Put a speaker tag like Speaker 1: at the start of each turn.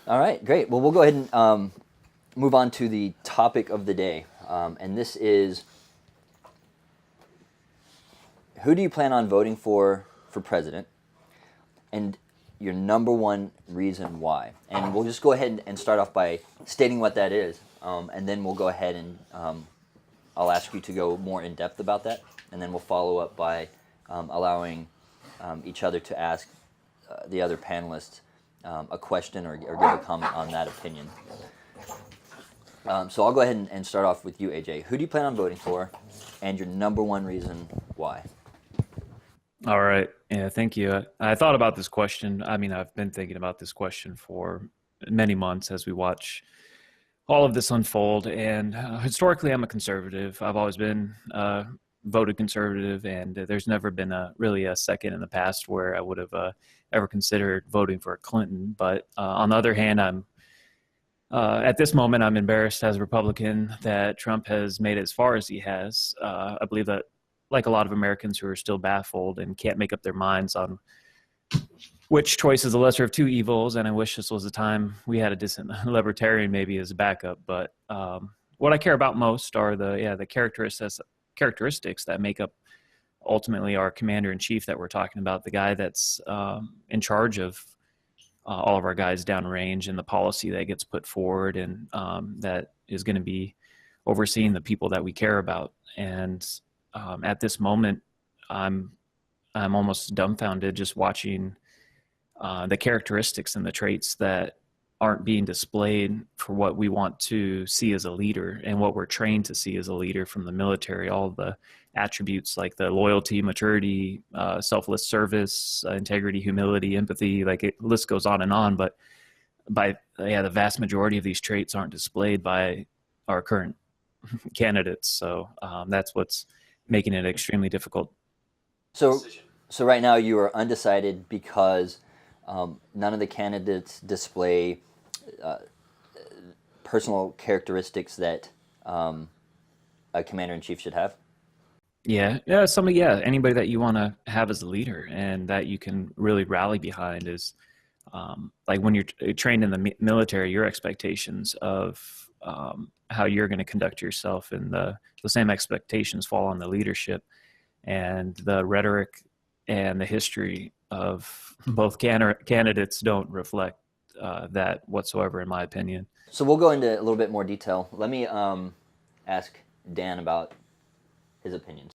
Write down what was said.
Speaker 1: All right, great. Well, we'll go ahead and move on to the topic of the day. And this is, who do you plan on voting for president? And your number one reason why. And we'll just go ahead and start off by stating what that is. And then we'll go ahead and I'll ask you to go more in depth about that. And then we'll follow up by allowing each other to ask the other panelists a question or give a comment on that opinion. So I'll go ahead and start off with you, AJ. Who do you plan on voting for, and your number one reason why?
Speaker 2: All right. Yeah, thank you. I thought about this question. I mean, I've been thinking about this question for many months as we watch all of this unfold. And historically, I'm a conservative. I've always been voted conservative, and there's never been really a second in the past where I would have ever considered voting for Clinton. But on the other hand, at this moment, I'm embarrassed as a Republican that Trump has made it as far as he has. I believe that, like a lot of Americans who are still baffled and can't make up their minds on which choice is the lesser of two evils, and I wish this was the time we had a distant libertarian maybe as a backup. But what I care about most are the characteristics that make up ultimately our commander-in-chief that we're talking about, the guy that's in charge of all of our guys downrange and the policy that gets put forward, and that is going to be overseeing the people that we care about. And at this moment, I'm almost dumbfounded just watching the characteristics and the traits that aren't being displayed for what we want to see as a leader and what we're trained to see as a leader from the military. All the attributes like the loyalty, maturity, selfless service, integrity, humility, empathy, like the list goes on. But the vast majority of these traits aren't displayed by our current candidates. So that's what's making it extremely difficult.
Speaker 1: So right now you are undecided because none of the candidates display personal characteristics that a commander-in-chief should have?
Speaker 2: Yeah, anybody that you want to have as a leader and that you can really rally behind is like when you're trained in the military, your expectations of how you're going to conduct yourself, and the same expectations fall on the leadership. And the rhetoric and the history of both candidates don't reflect that whatsoever, in my opinion.
Speaker 1: So we'll go into a little bit more detail. Let me ask Dan about his opinions.